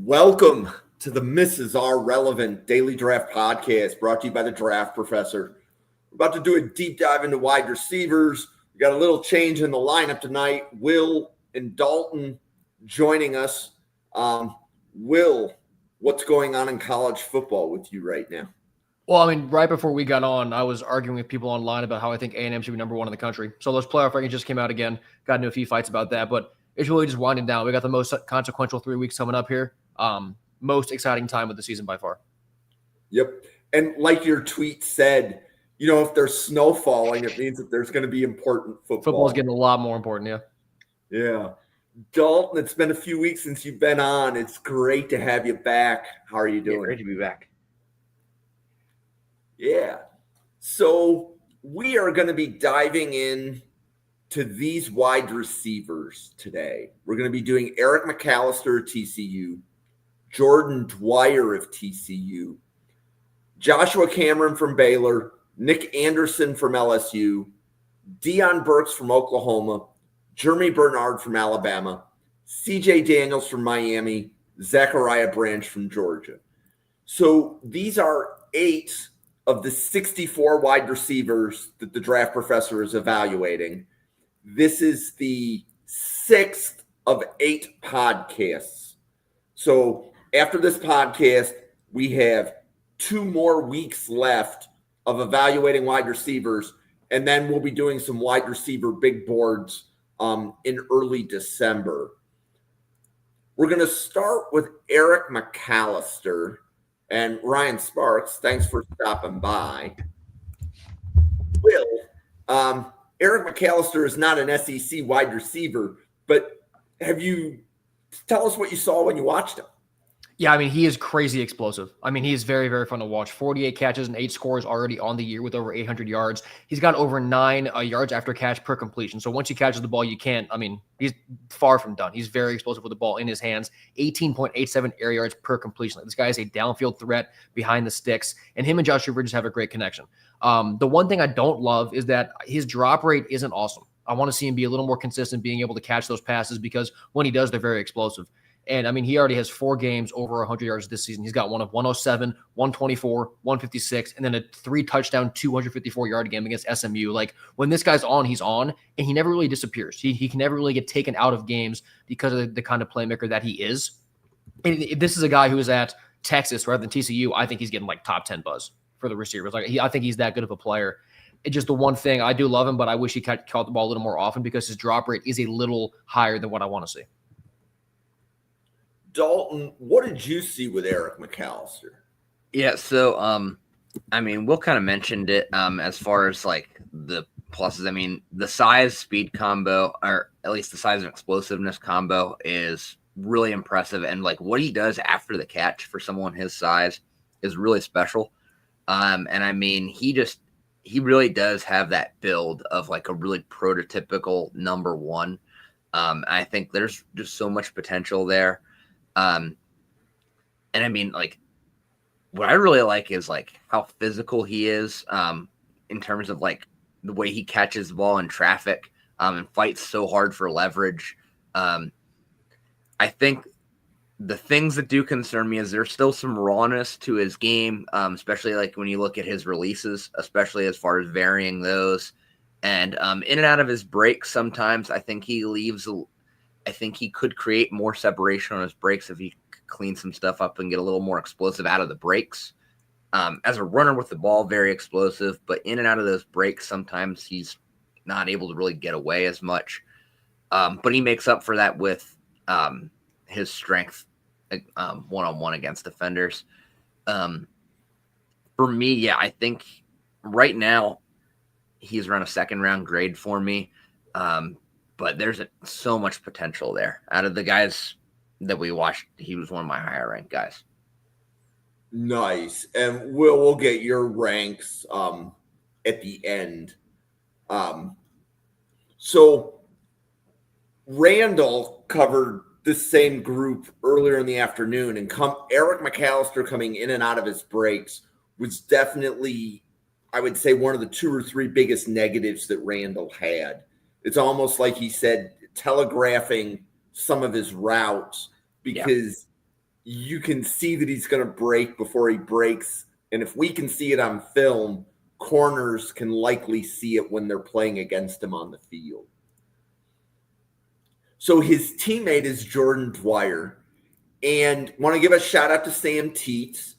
Welcome to the Mrs. R Relevant Daily Draft Podcast brought to you by the Draft Professor. We're about to do a deep dive into wide receivers. We got a little change in the lineup tonight. Will and Dalton joining us. Will, what's going on in college football with you right now? Well, I mean, right before we got on, I was arguing with people online about how I think A&M should be number one in the country. So those playoff rankings just came out again. Got into a few fights about that, but it's really just winding down. We got the most consequential 3 weeks coming up here. Most exciting time of the season by far. Yep. And like your tweet said, if there's snow falling, it means that there's going to be important football. Football's getting a lot more important, yeah. Yeah. Dalton, it's been a few weeks since you've been on. It's great to have you back. How are you doing? Yeah, great to be back. Yeah. So we are going to be diving in to these wide receivers today. We're going to be doing Eric McAllister of TCU, Jordyn Dwyer of TCU, Joshua Cameron from Baylor, Nic Anderson from LSU, Deion Burks from Oklahoma, Germie Bernard from Alabama, CJ Daniels from Miami, Zachariah Branch from Georgia. So these are 8 of the 64 wide receivers that the Draft Professor is evaluating. This is the 6th of 8 podcasts. So after this podcast, we have 2 more weeks left of evaluating wide receivers, and then we'll be doing some wide receiver big boards in early December. We're going to start with Eric McAllister. And Ryan Sparks, thanks for stopping by. Will, Eric McAllister is not an SEC wide receiver, but tell us what you saw when you watched him? Yeah, I mean, he is crazy explosive. I mean, he is very, very fun to watch. 48 catches and 8 scores already on the year with over 800 yards. He's got over 9 yards after catch per completion. So once he catches the ball, he's far from done. He's very explosive with the ball in his hands. 18.87 air yards per completion. This guy is a downfield threat behind the sticks. And him and Josh Reaver just have a great connection. The one thing I don't love is that his drop rate isn't awesome. I want to see him be a little more consistent being able to catch those passes because when he does, they're very explosive. And, I mean, he already has 4 games over 100 yards this season. He's got one of 107, 124, 156, and then a 3-touchdown, 254-yard game against SMU. Like, when this guy's on, he's on, and he never really disappears. He can never really get taken out of games because of the kind of playmaker that he is. And if this is a guy who is at Texas rather than TCU, I think he's getting, like, top 10 buzz for the receivers. I think he's that good of a player. It's just the one thing, I do love him, but I wish he caught the ball a little more often because his drop rate is a little higher than what I want to see. Dalton, what did you see with Eric McAllister? Yeah, so Will kind of mentioned it as far as like the pluses. I mean, the size speed combo, or at least the size and explosiveness combo, is really impressive. And like what he does after the catch for someone his size is really special. And I mean, he really does have that build of like a really prototypical number one. I think there's just so much potential there. And I mean, like, what I really like is like how physical he is, in terms of like the way he catches the ball in traffic, and fights so hard for leverage. I think the things that do concern me is there's still some rawness to his game, especially like when you look at his releases, especially as far as varying those, and in and out of his breaks. Sometimes I think I think he could create more separation on his breaks if he clean some stuff up and get a little more explosive out of the breaks. As a runner with the ball, very explosive, but in and out of those breaks, sometimes he's not able to really get away as much. But he makes up for that with his strength one-on-one against defenders. For me, yeah, I think right now he's around a second-round grade for me. But there's so much potential there. Out of the guys that we watched, he was one of my higher ranked guys. Nice. And we'll get your ranks at the end. So Randall covered this same group earlier in the afternoon, and Eric McAllister coming in and out of his breaks was definitely, I would say, one of the 2 or 3 biggest negatives that Randall had. It's almost like he said telegraphing some of his routes because you can see that he's going to break before he breaks. And if we can see it on film, corners can likely see it when they're playing against him on the field. So his teammate is Jordyn Dwyer. And want to give a shout out to Sam Teets.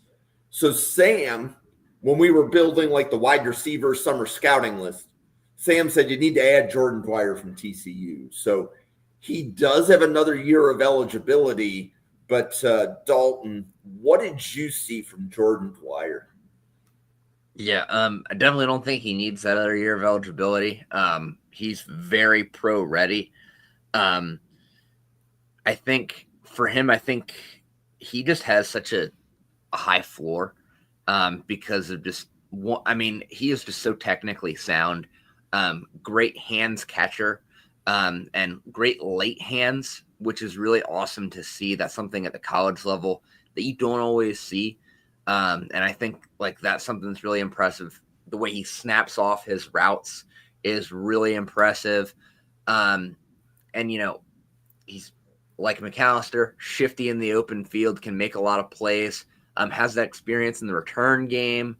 So Sam, when we were building like the wide receiver summer scouting list, Sam said you need to add Jordyn Dwyer from TCU. So he does have another year of eligibility. But Dalton, what did you see from Jordyn Dwyer? Yeah, I definitely don't think he needs that other year of eligibility. He's very pro ready. I think for him, he just has such a high floor because of just, he is just so technically sound, great hands catcher, and great late hands, which is really awesome to see. That's something at the college level that you don't always see. And I think like that's something that's really impressive. The way he snaps off his routes is really impressive. And, he's like McAllister, shifty in the open field, can make a lot of plays, has that experience in the return game.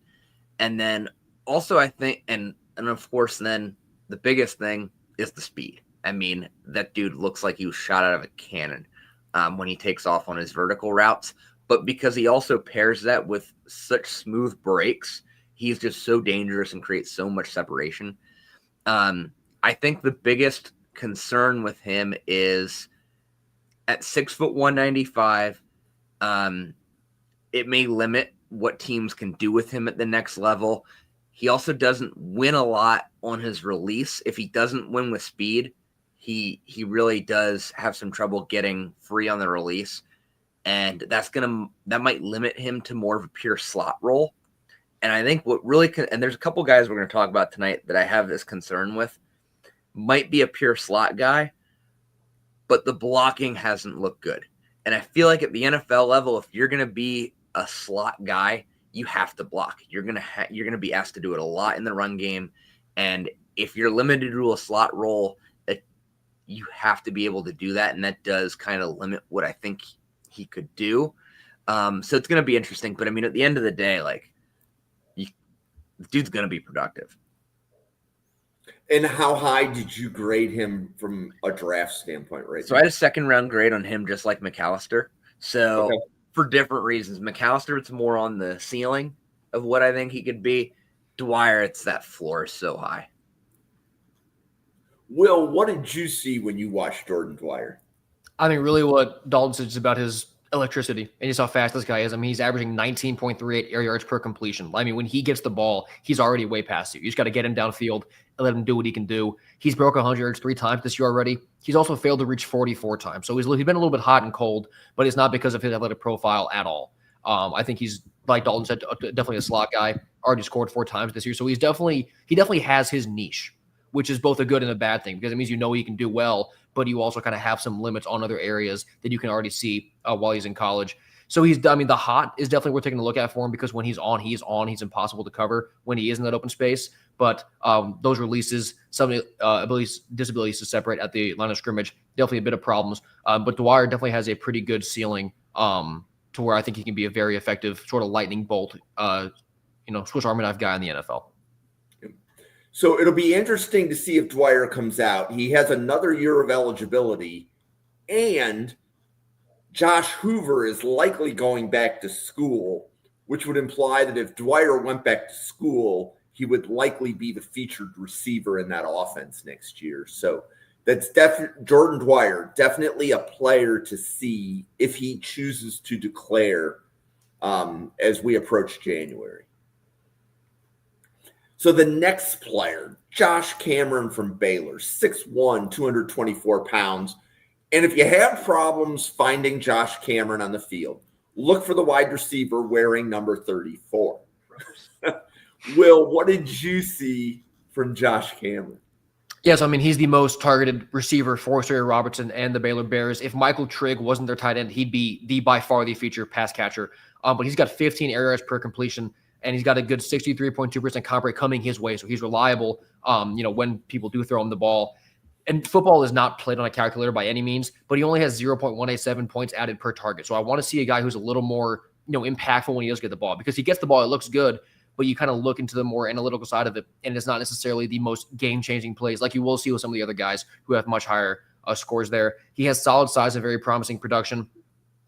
And then also I think, and of course, then the biggest thing is the speed. That dude looks like he was shot out of a cannon when he takes off on his vertical routes. But because he also pairs that with such smooth breaks, he's just so dangerous and creates so much separation. I think the biggest concern with him is at 6'1", 195, it may limit what teams can do with him at the next level. He also doesn't win a lot on his release. If he doesn't win with speed, he really does have some trouble getting free on the release. And that might limit him to more of a pure slot role. And I think and there's a couple guys we're going to talk about tonight that I have this concern with, might be a pure slot guy, but the blocking hasn't looked good. And I feel like at the NFL level, if you're going to be a slot guy, you have to block. You're going to be asked to do it a lot in the run game. And if you're limited to a slot role, you have to be able to do that. And that does kind of limit what I think he could do. So it's going to be interesting. But at the end of the day, the dude's going to be productive. And how high did you grade him from a draft standpoint, right? So I had a second round grade on him, just like McAllister. So for different reasons, McAllister, it's more on the ceiling of what I think he could be. Dwyer, it's that floor is so high. Will, what did you see when you watched Jordyn Dwyer? Really what Dalton said is about his electricity and just how fast this guy is. He's averaging 19.38 air yards per completion. When he gets the ball, he's already way past you. You just got to get him downfield and let him do what he can do. He's broken 100 yards 3 times this year already. He's also failed to reach 44 times. So he's been a little bit hot and cold, but it's not because of his athletic profile at all. I think he's, like Dalton said, definitely a slot guy. Already scored 4 times this year. So he definitely has his niche, which is both a good and a bad thing because it means he can do well, but you also kind of have some limits on other areas that you can already see while he's in college. So the hot is definitely worth taking a look at for him because when he's on. He's impossible to cover when he is in that open space. But those releases, some disabilities to separate at the line of scrimmage, definitely a bit of problems. But Dwyer definitely has a pretty good ceiling to where I think he can be a very effective sort of lightning bolt, Swiss Army knife guy in the NFL. So it'll be interesting to see if Dwyer comes out. He has another year of eligibility, and Josh Hoover is likely going back to school, which would imply that if Dwyer went back to school, he would likely be the featured receiver in that offense next year. So that's Jordyn Dwyer, definitely a player to see if he chooses to declare as we approach January. So the next player, Josh Cameron from Baylor, 6'1", 224 pounds. And if you have problems finding Josh Cameron on the field, look for the wide receiver wearing number 34. Will, what did you see from Josh Cameron? Yes, he's the most targeted receiver for Sawyer Robertson and the Baylor Bears. If Michael Trigg wasn't their tight end, he'd be by far the feature pass catcher. But he's got 15 air yards per completion. And he's got a good 63.2% comp rate coming his way. So he's reliable, when people do throw him the ball. and football is not played on a calculator by any means, but he only has 0.187 points added per target. So I want to see a guy who's a little more, impactful when he does get the ball, because he gets the ball, it looks good, but you kind of look into the more analytical side of it, and it's not necessarily the most game-changing plays like you will see with some of the other guys who have much higher scores there. He has solid size and very promising production.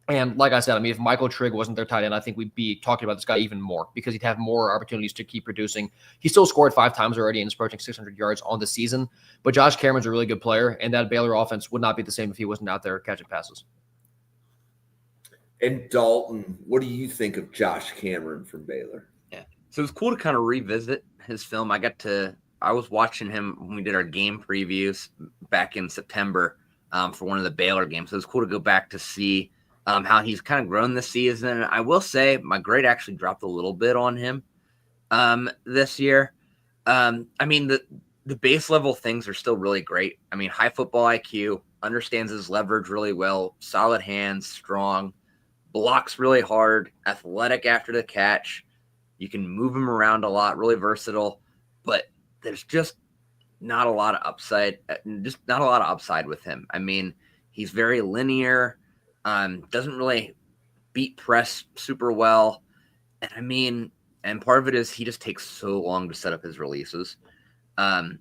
And like I said, I mean, if Michael Trigg wasn't their tight end, I think we'd be talking about this guy even more because he'd have more opportunities to keep producing. He still scored 5 times already and is approaching 600 yards on the season. But Josh Cameron's a really good player, and that Baylor offense would not be the same if he wasn't out there catching passes. And Dalton, what do you think of Josh Cameron from Baylor? Yeah, so it's cool to kind of revisit his film. I was watching him when we did our game previews back in September for one of the Baylor games. So it was cool to go back to see how he's kind of grown this season. I will say my grade actually dropped a little bit on him this year. I mean, the base level things are still really great. I mean, high football IQ, understands his leverage really well, solid hands, strong, blocks really hard, athletic after the catch. You can move him around a lot, really versatile, but there's just not a lot of upside, with him. I mean, he's very linear. Doesn't really beat press super well. And I mean, and part of it is he just takes so long to set up his releases. And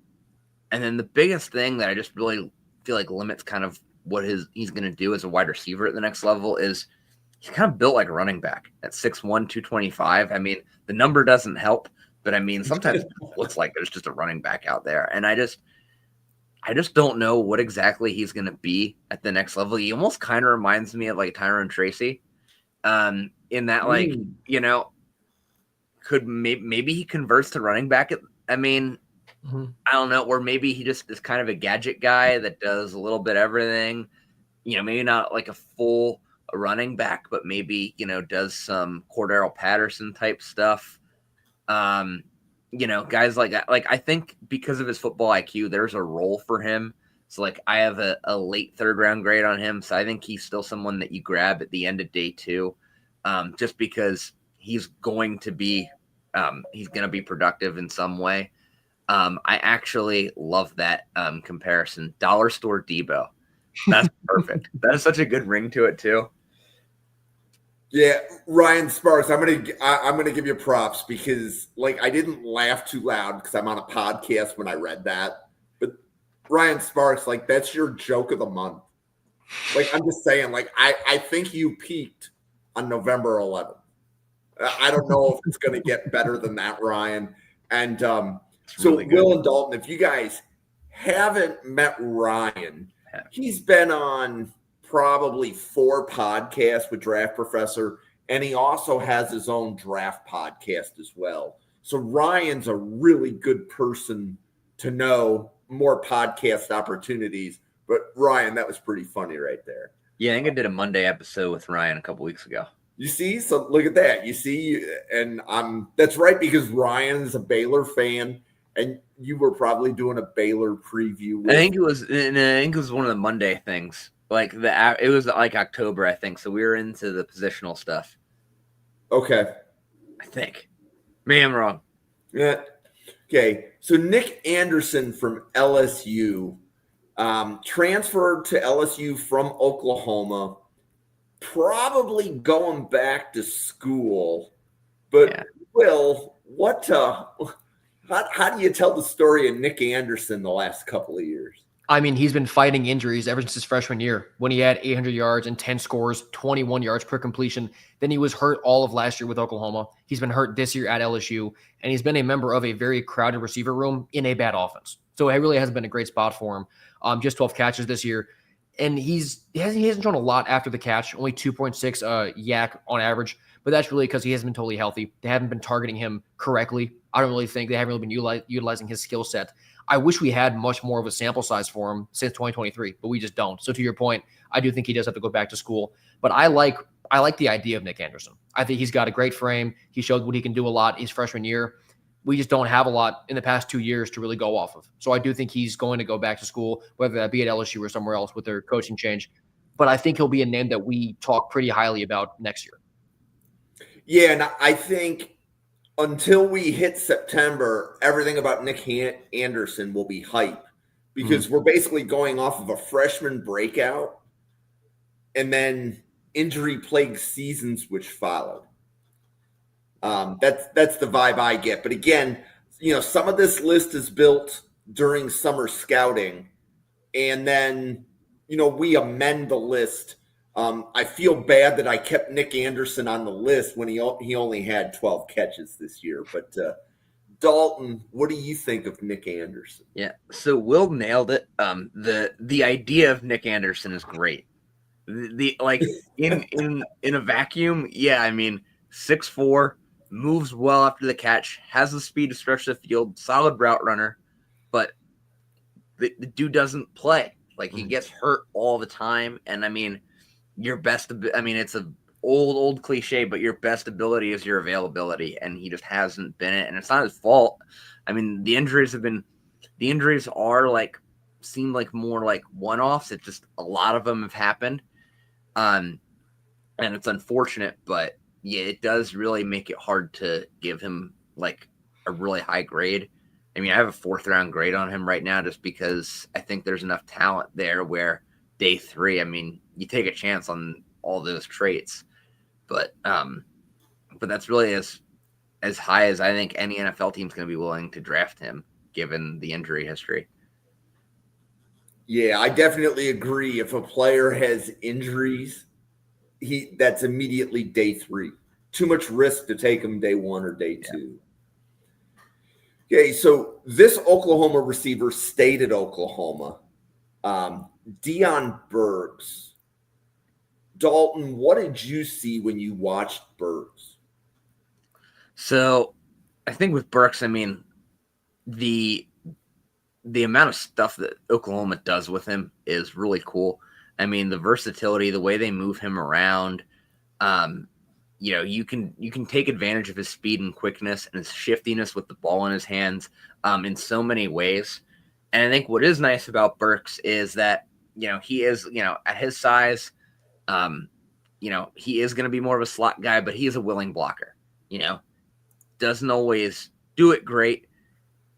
then the biggest thing that I just really feel like limits kind of what he's going to do as a wide receiver at the next level is he's kind of built like a running back at 6'1", 225. I mean, the number doesn't help, but I mean, sometimes it looks like there's just a running back out there. And I just don't know what exactly he's going to be at the next level. He almost kind of reminds me of like Tyrone Tracy in that, like, could maybe he converts to running back. I mean, I don't know, or maybe he just is kind of a gadget guy that does a little bit of everything, maybe not like a full running back, but maybe, does some Cordero Patterson type stuff. Guys like that. Like, I think because of his football IQ, there's a role for him. So like I have a late 3rd round grade on him. So I think he's still someone that you grab at the end of day 2, just because he's going to be productive in some way. I actually love that comparison. Dollar store Debo. That's perfect. That is such a good ring to it too. Yeah, Ryan Sparks, I'm gonna give you props because like I didn't laugh too loud because I'm on a podcast when I read that. But Ryan Sparks, like that's your joke of the month. Like I'm just saying, like I think you peaked on November 11th. I don't know if it's gonna get better than that, Ryan. And so really Will and Dalton, if you guys haven't met Ryan, he's been on probably 4 podcasts with Draft Professor, and he also has his own draft podcast as well. So Ryan's a really good person to know, more podcast opportunities. But Ryan, that was pretty funny right there. Yeah, I think I did a Monday episode with Ryan a couple weeks ago. You see? So look at that. You see, and that's right, because Ryan's a Baylor fan, and you were probably doing a Baylor preview. I think it was one of the Monday things. Like it was like October, I think. So we were into the positional stuff. Okay. I think. Maybe I'm wrong. Yeah. Okay. So Nic Anderson from LSU transferred to LSU from Oklahoma, probably going back to school. But yeah. Will, how do you tell the story of Nic Anderson the last couple of years? I mean, he's been fighting injuries ever since his freshman year when he had 800 yards and 10 scores, 21 yards per completion. Then he was hurt all of last year with Oklahoma. He's been hurt this year at LSU, and he's been a member of a very crowded receiver room in a bad offense. So it really hasn't been a great spot for him. Just 12 catches this year. And he hasn't shown a lot after the catch, only 2.6 yak on average. But that's really because he hasn't been totally healthy. They haven't been targeting him correctly. I don't really think they haven't really been utilizing his skill set. I wish we had much more of a sample size for him since 2023, but we just don't. So to your point, I do think he does have to go back to school. But I like the idea of Nic Anderson. I think he's got a great frame. He showed what he can do a lot his freshman year. We just don't have a lot in the past 2 years to really go off of. So I do think he's going to go back to school, whether that be at LSU or somewhere else with their coaching change. But I think he'll be a name that we talk pretty highly about next year. Yeah, and I think until we hit September, everything about Nic Anderson will be hype because we're basically going off of a freshman breakout and then injury-plagued seasons which followed. That's the vibe I get. But again, some of this list is built during summer scouting, and then we amend the list. I feel bad that I kept Nic Anderson on the list when he only had 12 catches this year. But Dalton, what do you think of Nic Anderson? Yeah, so Will nailed it. The idea of Nic Anderson is great. The like in a vacuum, yeah. I mean, 6'4", moves well after the catch, has the speed to stretch the field, solid route runner, but the dude doesn't play. Like, he gets hurt all the time, and I mean, it's a old cliche, but your best ability is your availability, and he just hasn't been it, and it's not his fault. I mean, the injuries are seem like more like one-offs. It's just a lot of them have happened, and it's unfortunate, but yeah, it does really make it hard to give him like a really high grade. I mean, I have a 4th round grade on him right now just because I think there's enough talent there where day 3, I mean, you take a chance on all those traits. But that's really as high as I think any NFL team's going to be willing to draft him, given the injury history. Yeah, I definitely agree. If a player has injuries, that's immediately day 3. Too much risk to take him day 1 or day 2. Okay, so this Oklahoma receiver stayed at Oklahoma. Deion Burks. Dalton, what did you see when you watched Burks? So I think with Burks, I mean, the amount of stuff that Oklahoma does with him is really cool. I mean, the versatility, the way they move him around, you can take advantage of his speed and quickness and his shiftiness with the ball in his hands in so many ways. And I think what is nice about Burks is that, he is, at his size, he is going to be more of a slot guy, but he is a willing blocker. Doesn't always do it great,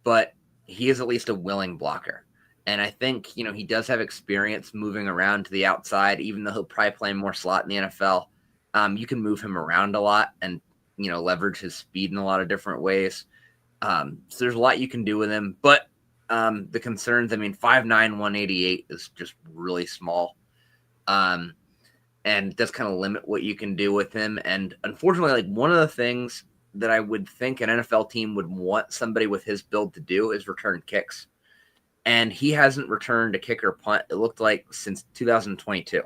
but he is at least a willing blocker. And I think, he does have experience moving around to the outside, even though he'll probably play more slot in the NFL. You can move him around a lot and, leverage his speed in a lot of different ways. So there's a lot you can do with him. But the concerns, I mean, 5'9", 188 is just really small. And does kind of limit what you can do with him. And unfortunately, one of the things that I would think an NFL team would want somebody with his build to do is return kicks. And he hasn't returned a kick or punt, it looked like, since 2022.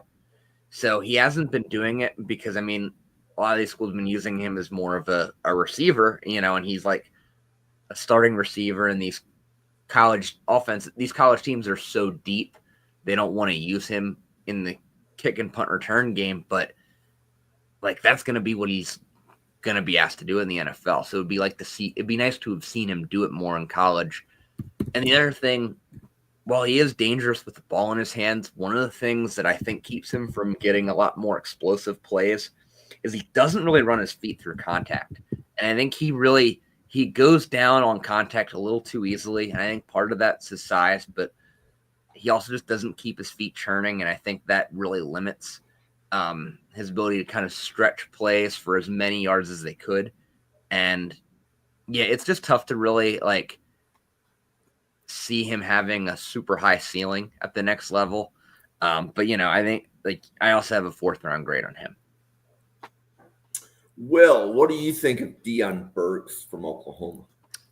So he hasn't been doing it because, I mean, a lot of these schools have been using him as more of a receiver, and he's like a starting receiver in these college offense. These college teams are so deep, they don't want to use him in the kick and punt return game, but that's going to be what he's going to be asked to do in the NFL. So it'd be nice to have seen him do it more in college. And the other thing, while he is dangerous with the ball in his hands, one of the things that I think keeps him from getting a lot more explosive plays is he doesn't really run his feet through contact. And I think he goes down on contact a little too easily. And I think part of that's his size, but he also just doesn't keep his feet churning. And I think that really limits his ability to kind of stretch plays for as many yards as they could. And yeah, it's just tough to really see him having a super high ceiling at the next level. But I think I also have a 4th round grade on him. Will, what do you think of Deion Burks from Oklahoma?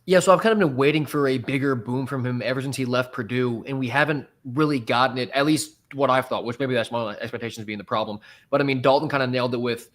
Yeah, so I've kind of been waiting for a bigger boom from him ever since he left Purdue, and we haven't really gotten it, at least what I've thought, which maybe that's my expectations being the problem. But I mean, Dalton kind of nailed it with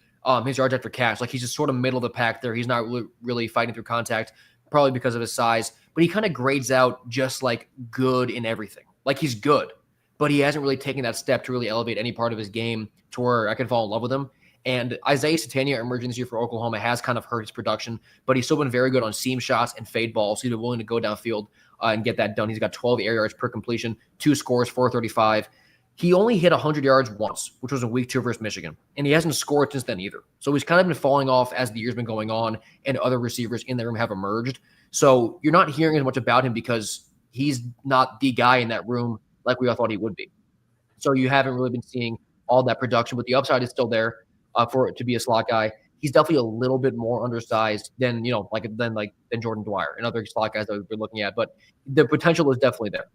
his yards after catch. He's just sort of middle of the pack there. He's not really fighting through contact, probably because of his size, but he kind of grades out just good in everything. He's good, but he hasn't really taken that step to really elevate any part of his game to where I can fall in love with him. And Isaiah Satania emerging this year for Oklahoma has kind of hurt his production, but he's still been very good on seam shots and fade balls. He's been willing to go downfield and get that done. He's got 12 air yards per completion, 2 scores, 435. He only hit 100 yards once, which was in week 2 versus Michigan, and he hasn't scored since then either. So he's kind of been falling off as the year's been going on and other receivers in the room have emerged. So you're not hearing as much about him because he's not the guy in that room like we all thought he would be. So you haven't really been seeing all that production, but the upside is still there for it to be a slot guy. He's definitely a little bit more undersized than Jordyn Dwyer and other slot guys that we're looking at, but the potential is definitely there.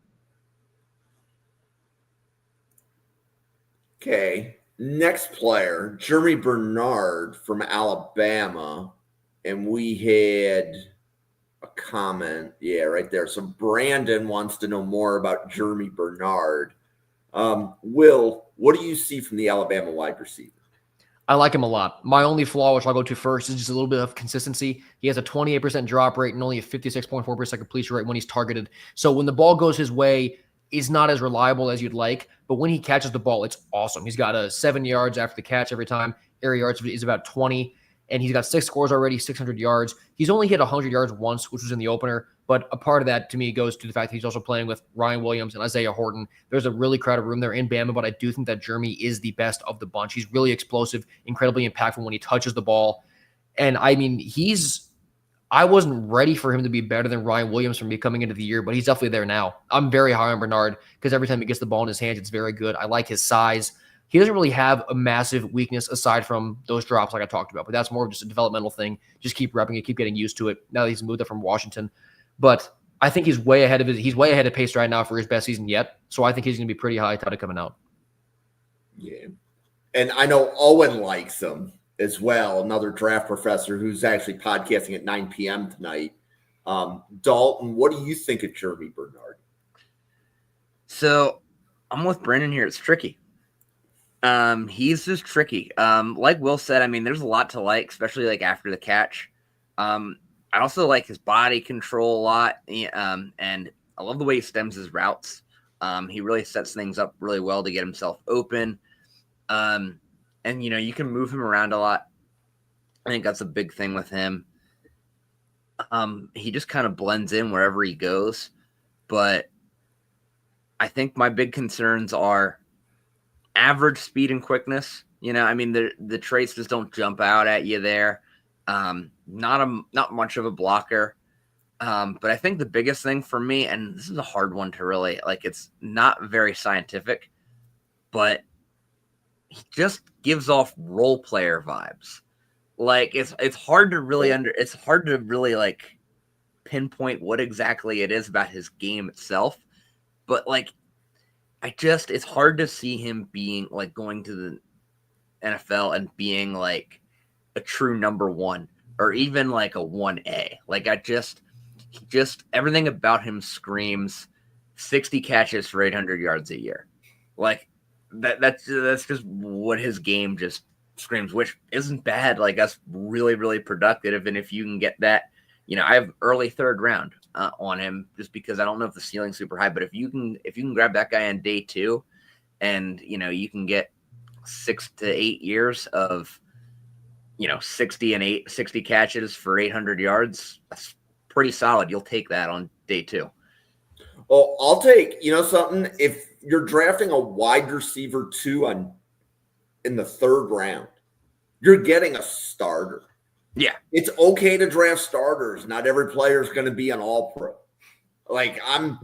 Okay, next player, Germie Bernard from Alabama, and we had a comment, right there. So Brandon wants to know more about Germie Bernard. Will, what do you see from the Alabama wide receiver? I like him a lot. My only flaw, which I'll go to first, is just a little bit of consistency. He has a 28% drop rate and only a 56.4% completion rate when he's targeted. So when the ball goes his way, he's not as reliable as you'd like. But when he catches the ball, it's awesome. He's got 7 yards after the catch every time. Air yards is about 20. And he's got 6 scores already, 600 yards. He's only hit 100 yards once, which was in the opener. But a part of that, to me, goes to the fact that he's also playing with Ryan Williams and Isaiah Horton. There's a really crowded room there in Bama, but I do think that Germie is the best of the bunch. He's really explosive, incredibly impactful when he touches the ball. And, I mean, I wasn't ready for him to be better than Ryan Williams from me coming into the year, but he's definitely there now. I'm very high on Bernard because every time he gets the ball in his hands, it's very good. I like his size. He doesn't really have a massive weakness aside from those drops like I talked about, but that's more of just a developmental thing. Just keep repping it, keep getting used to it. Now that he's moved up from Washington. But I think he's way ahead of pace right now for his best season yet. So I think he's going to be pretty high title coming out. Yeah. And I know Owen likes him as well, another draft professor who's actually podcasting at 9 p.m. tonight. Dalton, what do you think of Germie Bernard? So I'm with Brandon here. It's tricky. He's just tricky. Like Will said, I mean, there's a lot to like, especially like after the catch. I also like his body control a lot. And I love the way he stems his routes. He really sets things up really well to get himself open. And you can move him around a lot. I think that's a big thing with him. He just kind of blends in wherever he goes. But I think my big concerns are average speed and quickness. I mean, the traits just don't jump out at you there. Not much of a blocker. But I think the biggest thing for me, and this is a hard one to really it's not very scientific, but he just gives off role player vibes. It's hard to really pinpoint what exactly it is about his game itself. But it's hard to see him being going to the NFL and being a true number one or even a 1A. Just everything about him screams 60 catches for 800 yards a year. That's just what his game just screams, which isn't bad. That's really, really productive. And if you can get that, I have early third round on him just because I don't know if the ceiling's super high, but if you can grab that guy on day 2 and, you can get 6 to 8 years of, 60 catches for 800 yards, that's pretty solid. You'll take that on day 2. Well, I'll take, something, if you're drafting a wide receiver 2 in the 3rd round, you're getting a starter. Yeah. It's okay to draft starters. Not every player is going to be an all-pro. I'm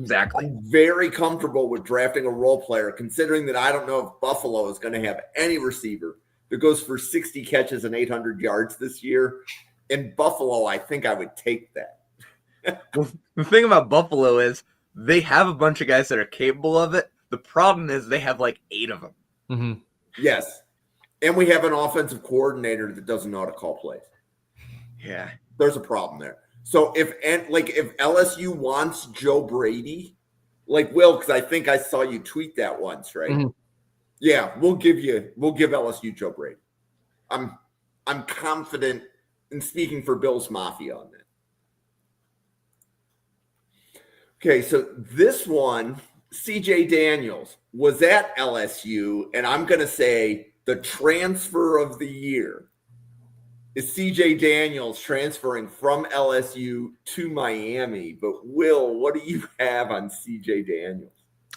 very comfortable with drafting a role player, considering that I don't know if Buffalo is going to have any receiver that goes for 60 catches and 800 yards this year. In Buffalo, I think I would take that. Well, the thing about Buffalo is they have a bunch of guys that are capable of it. The problem is they have 8 of them. Mm-hmm. Yes. And we have an offensive coordinator that doesn't know how to call plays. Yeah. There's a problem there. So if LSU wants Joe Brady, Will, because I think I saw you tweet that once, right? Mm-hmm. Yeah, we'll give LSU Joe Brady. I'm confident in speaking for Bills Mafia on that. Okay, so this one, CJ Daniels was at LSU, and I'm going to say the transfer of the year is CJ Daniels transferring from LSU to Miami. But Will, what do you have on CJ Daniels?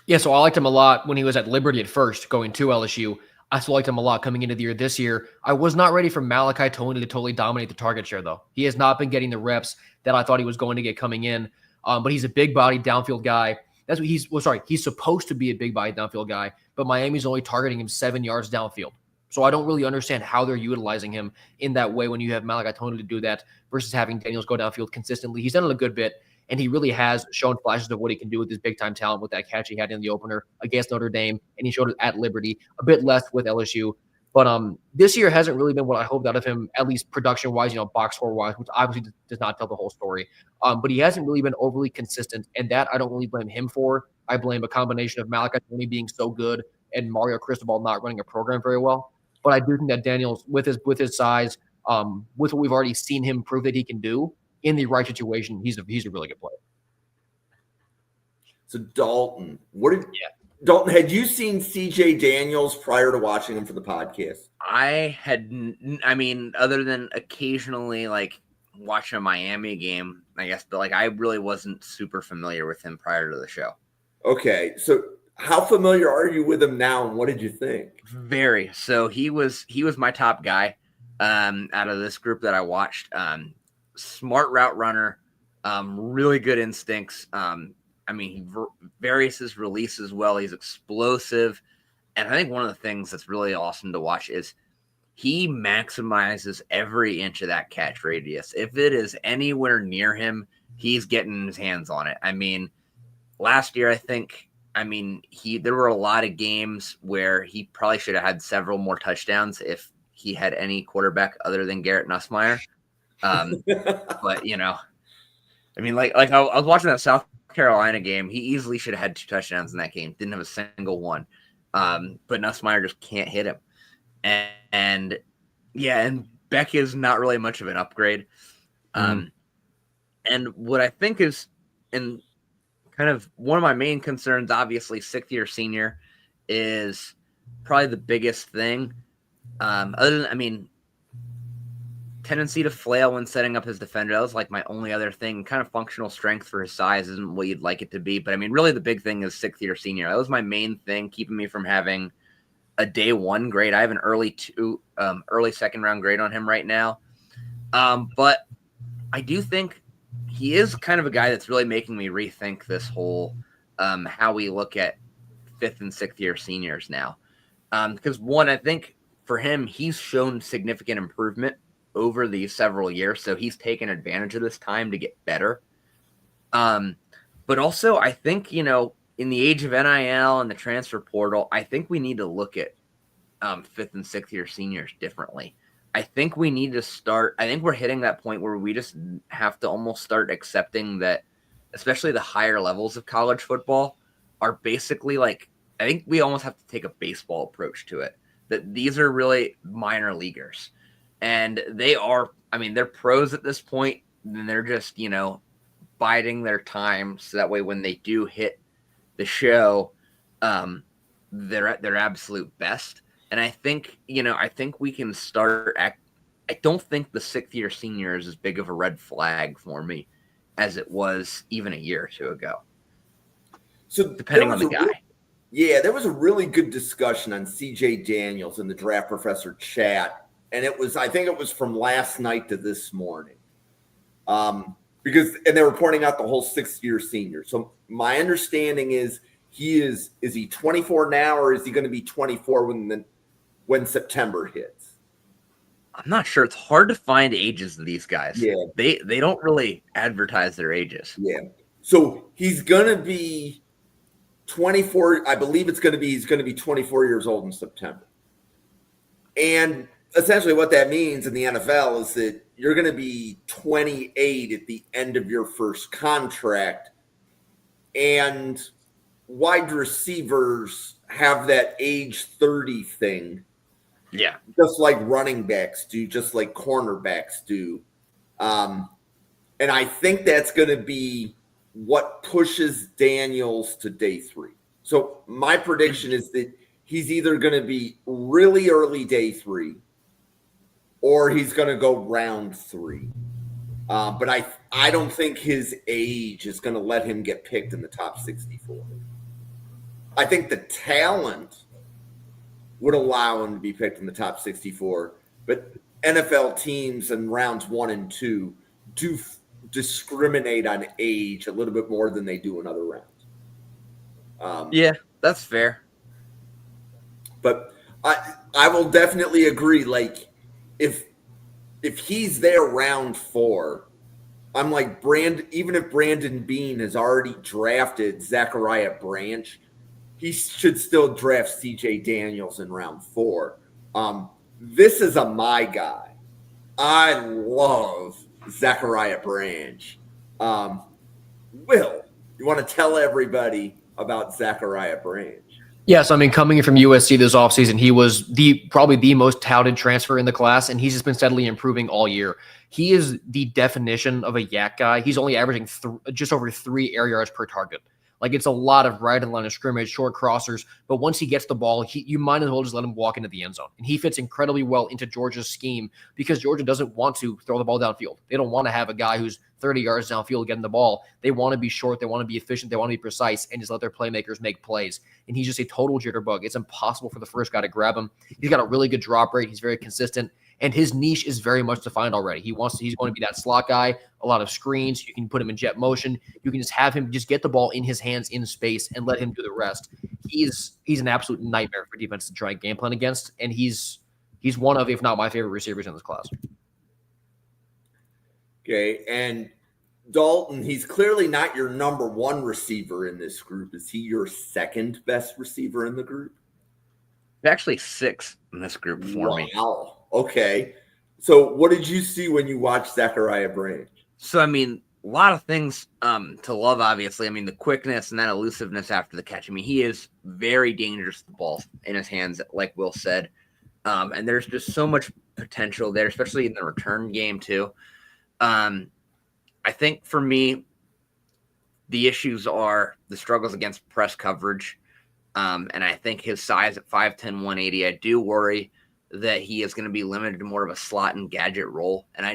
Yeah, so I liked him a lot when he was at Liberty at first, going to LSU. I still liked him a lot coming into the year this year. I was not ready for Malachi Tony to totally dominate the target share, though. He has not been getting the reps that I thought he was going to get coming in. But he's a big body downfield guy. That's what he's supposed to be a big body downfield guy, but Miami's only targeting him 7 yards downfield. So I don't really understand how they're utilizing him in that way when you have Malachi Tony to do that versus having Daniels go downfield consistently. He's done it a good bit, and he really has shown flashes of what he can do with his big-time talent with that catch he had in the opener against Notre Dame, and he showed it at Liberty, a bit less with LSU. But this year hasn't really been what I hoped out of him, at least production-wise, box score-wise, which obviously does not tell the whole story. But he hasn't really been overly consistent, and that I don't really blame him for. I blame a combination of Malachi Tony being so good and Mario Cristobal not running a program very well. But I do think that Daniels, with his size, with what we've already seen him prove that he can do in the right situation, he's a really good player. So Dalton, Dalton, had you seen CJ Daniels prior to watching him for the podcast? I mean, other than occasionally like watching a Miami game, I guess, but like I really wasn't super familiar with him prior to the show. Okay, so how familiar are you with him now, and what did you think? Very. So he was my top guy out of this group that I watched. Smart route runner, really good instincts. I mean, he varies his releases well. He's explosive. And I think one of the things that's really awesome to watch is he maximizes every inch of that catch radius. If it is anywhere near him, he's getting his hands on it. I mean, last year, there were a lot of games where he probably should have had several more touchdowns if he had any quarterback other than Garrett Nussmeier. But, I mean, like I was watching that South Carolina game. He easily should have had 2 touchdowns in that game. Didn't have a single one. But Nussmeier just can't hit him. And Beck is not really much of an upgrade. And what I think is, and kind of one of my main concerns, obviously, 6th-year senior is probably the biggest thing. Tendency to flail when setting up his defender. That was like my only other thing. Kind of functional strength for his size isn't what you'd like it to be. But I mean, really the big thing is 6th-year senior. That was my main thing, keeping me from having a day 1 grade. I have an early 2nd round grade on him right now. But I do think he is kind of a guy that's really making me rethink this whole how we look at 5th and 6th-year seniors now. Because one, I think for him, he's shown significant improvement over these several years. So he's taken advantage of this time to get better. But also I think, in the age of NIL and the transfer portal, I think we need to look at 5th and 6th-year seniors differently. I think we need to start, I think we're hitting that point where we just have to almost start accepting that, especially the higher levels of college football are basically like, I think we almost have to take a baseball approach to it, that these are really minor leaguers. And they're pros at this point, and they're just, biding their time. So that way, when they do hit the show, they're at their absolute best. And I think, we can start. I don't think the 6th-year senior is as big of a red flag for me as it was even a year or 2 ago. So depending on the guy. There was a really good discussion on CJ Daniels in the Draft Professor chat. And I think it was from last night to this morning. And they were pointing out the whole 6th-year senior. So my understanding is is he 24 now, or is he going to be 24 when September hits? I'm not sure. It's hard to find ages of these guys. Yeah. They don't really advertise their ages. Yeah. So he's going to be 24. I believe he's going to be 24 years old in September. And essentially what that means in the NFL is that you're going to be 28 at the end of your first contract, and wide receivers have that age 30 thing. Yeah. Just like running backs do, just like cornerbacks do. And I think that's going to be what pushes Daniels to day 3. So my prediction is that he's either going to be really early day 3, or he's going to go round 3. But I don't think his age is going to let him get picked in the top 64. I think the talent would allow him to be picked in the top 64. But NFL teams in rounds 1 and 2 discriminate on age a little bit more than they do in other rounds. Yeah, that's fair. But I will definitely agree. Like if he's there round 4, I'm like even if Brandon Bean has already drafted Zachariah Branch, he should still draft CJ Daniels in round 4. This is my guy. I love Zachariah Branch. Will, you want to tell everybody about Zachariah Branch? Yes, I mean, coming in from USC this offseason, he was probably the most touted transfer in the class, and he's just been steadily improving all year. He is the definition of a yak guy. He's only averaging just over 3 air yards per target. Like, it's a lot of right in the line of scrimmage, short crossers, but once he gets the ball, you might as well just let him walk into the end zone. And he fits incredibly well into Georgia's scheme because Georgia doesn't want to throw the ball downfield. They don't want to have a guy who's 30 yards downfield getting the ball. They want to be short, they want to be efficient, they want to be precise, and just let their playmakers make plays. And he's just a total jitterbug. It's impossible for the first guy to grab him. He's got a really good drop rate. He's very consistent. And his niche is very much defined already. He's going to be that slot guy, a lot of screens. You can put him in jet motion. You can just have him just get the ball in his hands in space and let him do the rest. He's an absolute nightmare for defense to try and game plan against. And he's one of, if not my favorite receivers in this class. Okay. And Dalton, he's clearly not your number 1 receiver in this group. Is he your second best receiver in the group? Actually 6 in this group for me. Wow. Okay. So what did you see when you watched Zachariah Branch? So, I mean, a lot of things to love, obviously. I mean, the quickness and that elusiveness after the catch. I mean, he is very dangerous with the ball in his hands, like Will said. And there's just so much potential there, especially in the return game, too. I think for me, the issues are the struggles against press coverage. And I think his size at 5'10", 180, I do worry that he is going to be limited to more of a slot and gadget role. And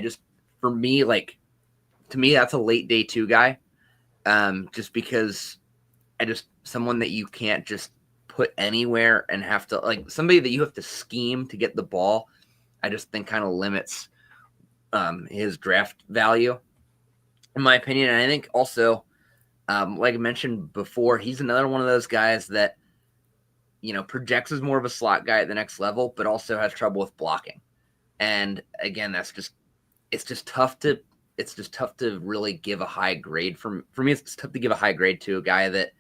to me, that's a late day 2 guy. Just because someone that you can't just put anywhere and have to, like, somebody that you have to scheme to get the ball, I just think kind of limits his draft value, in my opinion. And I think also, like I mentioned before, he's another one of those guys that, projects as more of a slot guy at the next level, but also has trouble with blocking. And again, it's just tough to really give a high grade. For me, it's tough to give a high grade to a guy that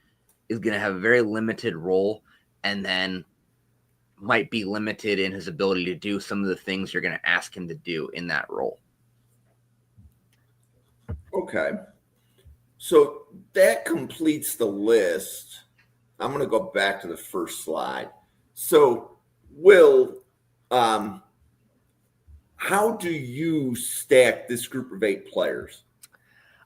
is going to have a very limited role and then might be limited in his ability to do some of the things you're going to ask him to do in that role. Okay. So that completes the list. I'm going to go back to the first slide. So, Will, how do you stack this group of 8 players?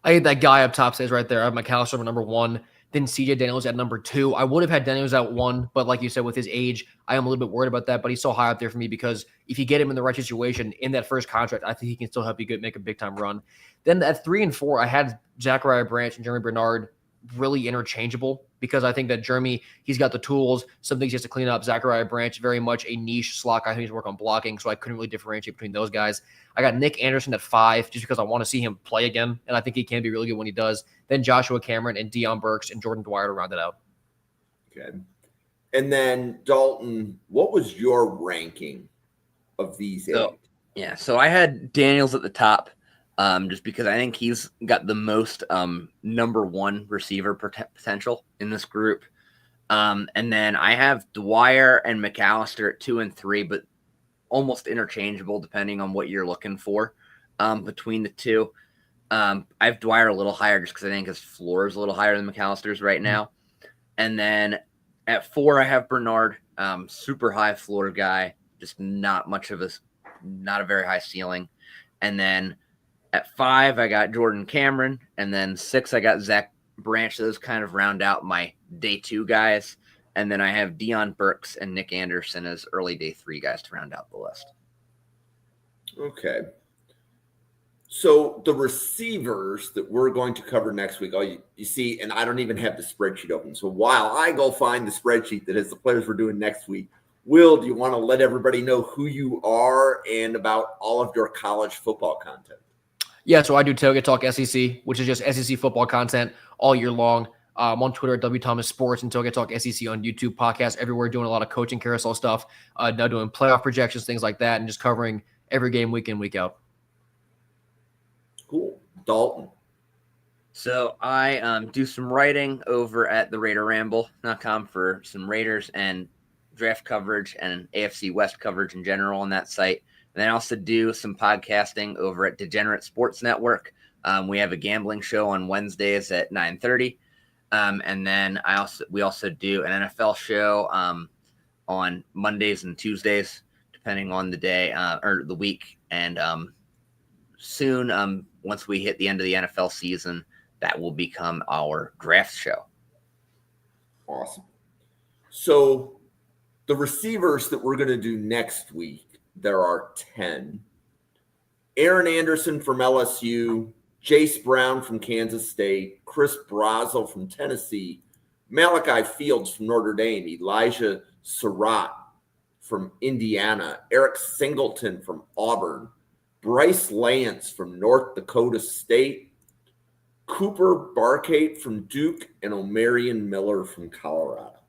I had that guy up top stays right there. I have McAllister at number 1. Then CJ Daniels at number 2. I would have had Daniels at 1, but like you said, with his age, I am a little bit worried about that. But he's so high up there for me because if you get him in the right situation in that first contract, I think he can still help you make a big time run. Then at 3 and 4, I had Zachariah Branch and Germie Bernard really interchangeable because I think that Germie, he's got the tools, some things he has to clean up. Zachariah Branch, very much a niche slot guy who needs to work on blocking, so I couldn't really differentiate between those guys. I got Nic Anderson at 5 just because I want to see him play again, and I think he can be really good when he does. Then Joshua Cameron and Deion Burks and Jordyn Dwyer to round it out. Okay. And then, Dalton, what was your ranking of these 8? So I had Daniels at the top. Just because I think he's got the most number 1 receiver potential in this group. And then I have Dwyer and McAllister at 2 and 3, but almost interchangeable depending on what you're looking for between the two. I have Dwyer a little higher just because I think his floor is a little higher than McAllister's right now. And then at 4, I have Bernard, super high floor guy, just not a very high ceiling. And then at 5, I got Jordan Cameron, and then 6, I got Zach Branch. Those kind of round out my day 2 guys. And then I have Deion Burks and Nic Anderson as early day 3 guys to round out the list. Okay. So the receivers that we're going to cover next week, you see, and I don't even have the spreadsheet open. So while I go find the spreadsheet that has the players we're doing next week, Will, do you want to let everybody know who you are and about all of your college football content? Yeah, so I do Tailgate Talk SEC, which is just SEC football content all year long. I'm on Twitter at W Thomas Sports and Tailgate Talk SEC on YouTube, podcast everywhere, doing a lot of coaching carousel stuff, now doing playoff projections, things like that, and just covering every game week in, week out. Cool. Dalton. So I do some writing over at the RaiderRamble.com for some Raiders and draft coverage and AFC West coverage in general on that site. And then I also do some podcasting over at Degenerate Sports Network. We have a gambling show on Wednesdays at 9:30. And then we also do an NFL show on Mondays and Tuesdays, depending on the day or the week. And soon, once we hit the end of the NFL season, that will become our draft show. Awesome. So the receivers that we're going to do next week, there are 10. Aaron Anderson from LSU, Jace Brown from Kansas State, Chris Brazel from Tennessee, Malachi Fields from Notre Dame, Elijah Surratt from Indiana, Eric Singleton from Auburn, Bryce Lance from North Dakota State, Cooper Barkate from Duke, and Omarion Miller from Colorado.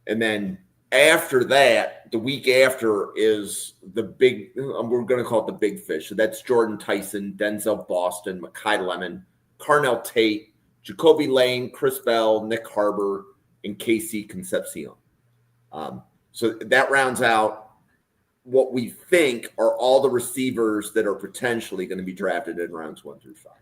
And then after that, the week after is the big, we're going to call it the big fish. So that's Jordan Tyson, Denzel Boston, Mekhi Lemon, Carnell Tate, Jacoby Lane, Chris Bell, Nick Harbor, and KC Concepcion. So that rounds out what we think are all the receivers that are potentially going to be drafted in rounds 1 through 5.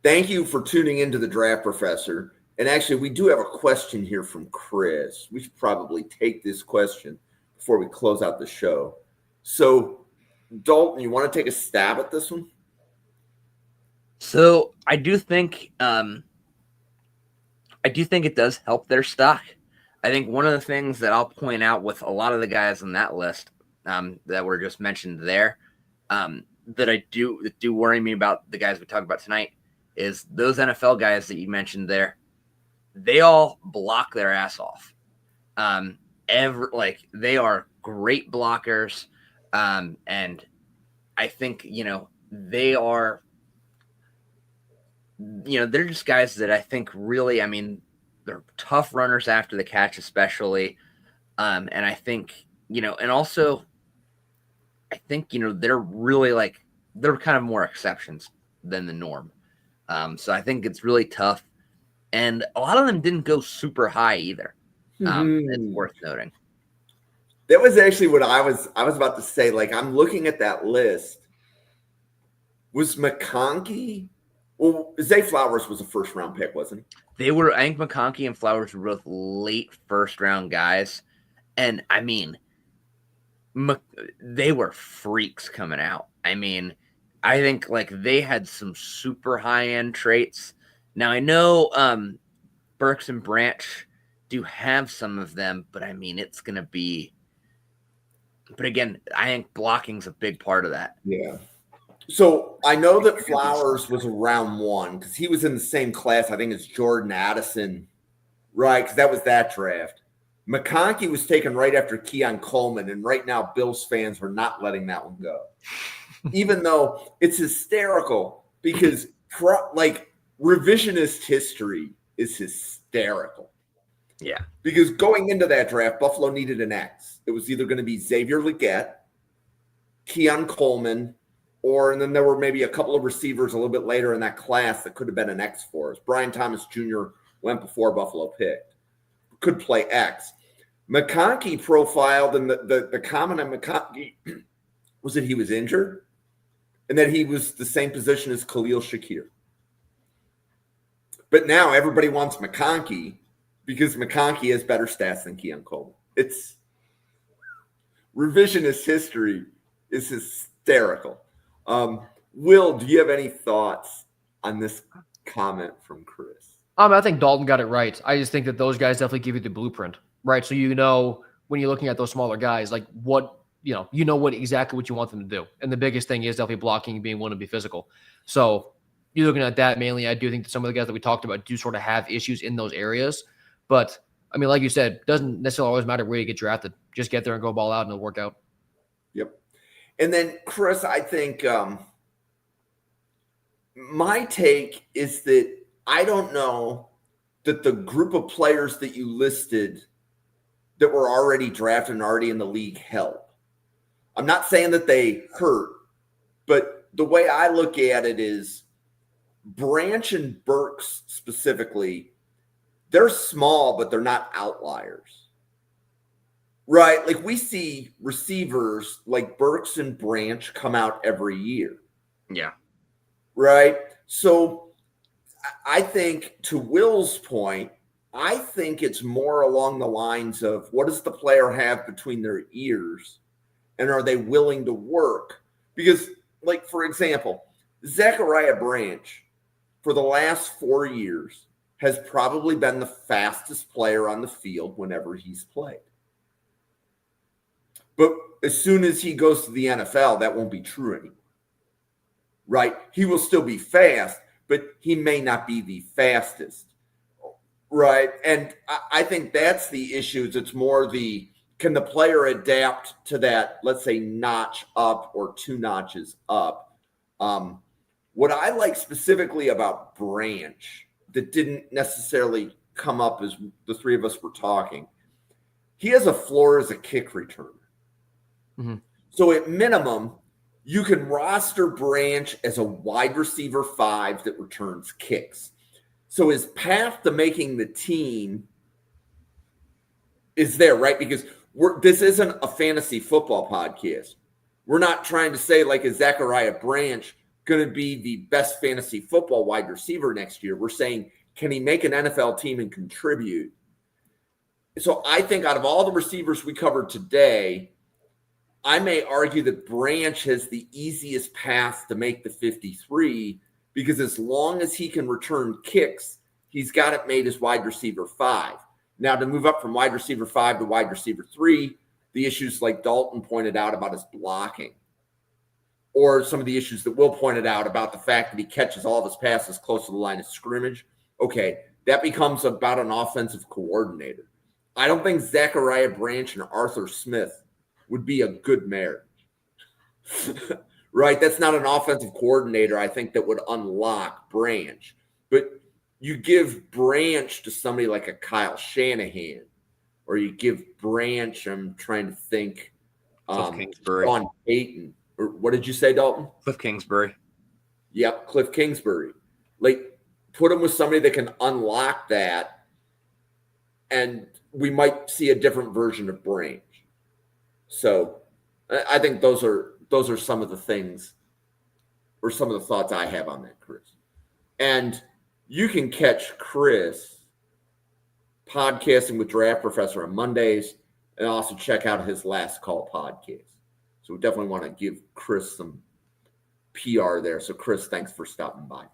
Thank you for tuning into the Draft Professor. And actually, we do have a question here from Chris. We should probably take this question before we close out the show. So, Dalton, you want to take a stab at this one? So I do think it does help their stock. I think one of the things that I'll point out with a lot of the guys on that list that were just mentioned there, that do worry me about the guys we talked about tonight is those NFL guys that you mentioned there. They all block their ass off. They are great blockers. And I think, they are, they're just guys that I think really, they're tough runners after the catch, especially. And I think, and also I think, they're really they're kind of more exceptions than the norm. So I think it's really tough. And a lot of them didn't go super high either. It's worth noting. That was actually what I was about to say. I'm looking at that list. Was McConkey? Well, Zay Flowers was a first-round pick, wasn't he? They were. I think McConkey and Flowers were both late first-round guys, and they were freaks coming out. I think they had some super high-end traits. Now I know Burks and Branch do have some of them, but it's going to be. But again, I think blocking's a big part of that. Yeah. So I know that Flowers was around 1 because he was in the same class. I think it's Jordan Addison, right? Because that was that draft. McConkey was taken right after Keon Coleman, and right now Bills fans are not letting that one go. Even though it's hysterical because revisionist history is hysterical. Yeah. Because going into that draft, Buffalo needed an X. It was either going to be Xavier Legette, Keon Coleman, and then there were maybe a couple of receivers a little bit later in that class that could have been an X for us. Brian Thomas Jr. went before Buffalo picked. Could play X. McConkey profiled, and the comment on McConkey was that he was injured and that he was the same position as Khalil Shakir. But now everybody wants McConkey because McConkey has better stats than Keon Coleman. It's revisionist history is hysterical. Will, do you have any thoughts on this comment from Chris? I think Dalton got it right. I just think that those guys definitely give you the blueprint, right? So when you're looking at those smaller guys, what exactly what you want them to do. And the biggest thing is definitely blocking and being willing to be physical. So you're looking at that mainly. I do think that some of the guys that we talked about do sort of have issues in those areas. But, like you said, it doesn't necessarily always matter where you get drafted. Just get there and go ball out and it'll work out. Yep. And then, Chris, I think my take is that I don't know that the group of players that you listed that were already drafted and already in the league help. I'm not saying that they hurt, but the way I look at it is Branch and Burks specifically, they're small, but they're not outliers. Right? Like we see receivers like Burks and Branch come out every year. Yeah. Right? So I think to Will's point, I think it's more along the lines of what does the player have between their ears and are they willing to work? Because, like, for example, Zachariah Branch for the last 4 years has probably been the fastest player on the field whenever he's played. But as soon as he goes to the NFL, that won't be true anymore. Right? He will still be fast, but he may not be the fastest. Right. And I think that's the issue. It's more can the player adapt to that, let's say, notch up or 2 notches up? What I like specifically about Branch that didn't necessarily come up as the three of us were talking, he has a floor as a kick returner. Mm-hmm. So at minimum, you can roster Branch as a wide receiver 5 that returns kicks. So his path to making the team is there, right? Because this isn't a fantasy football podcast. We're not trying to say, like, is Zachariah Branch going to be the best fantasy football wide receiver next year? We're saying, can he make an NFL team and contribute? So I think out of all the receivers we covered today, I may argue that Branch has the easiest path to make the 53 because as long as he can return kicks, he's got it made as wide receiver 5. Now, to move up from wide receiver 5 to wide receiver 3, the issues like Dalton pointed out about his blocking, or some of the issues that Will pointed out about the fact that he catches all of his passes close to the line of scrimmage, okay, that becomes about an offensive coordinator. I don't think Zachariah Branch and Arthur Smith would be a good marriage. Right? That's not an offensive coordinator, I think, that would unlock Branch. But you give Branch to somebody like a Kyle Shanahan, or you give Branch, I'm trying to think, Sean Payton. Or what did you say, Dalton? Cliff Kingsbury. Yep, Cliff Kingsbury. Like, put him with somebody that can unlock that, and we might see a different version of Branch. So I think those are some of the things or some of the thoughts I have on that, Chris. And you can catch Chris podcasting with Draft Professor on Mondays and also check out his Last Call podcast. So we definitely want to give Chris some PR there. So Chris, thanks for stopping by.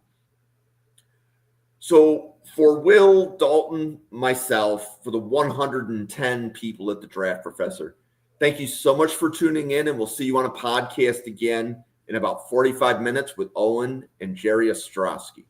So for Will, Dalton, myself, for the 110 people at the Draft Professor, thank you so much for tuning in, and we'll see you on a podcast again in about 45 minutes with Owen and Jerry Ostrowski.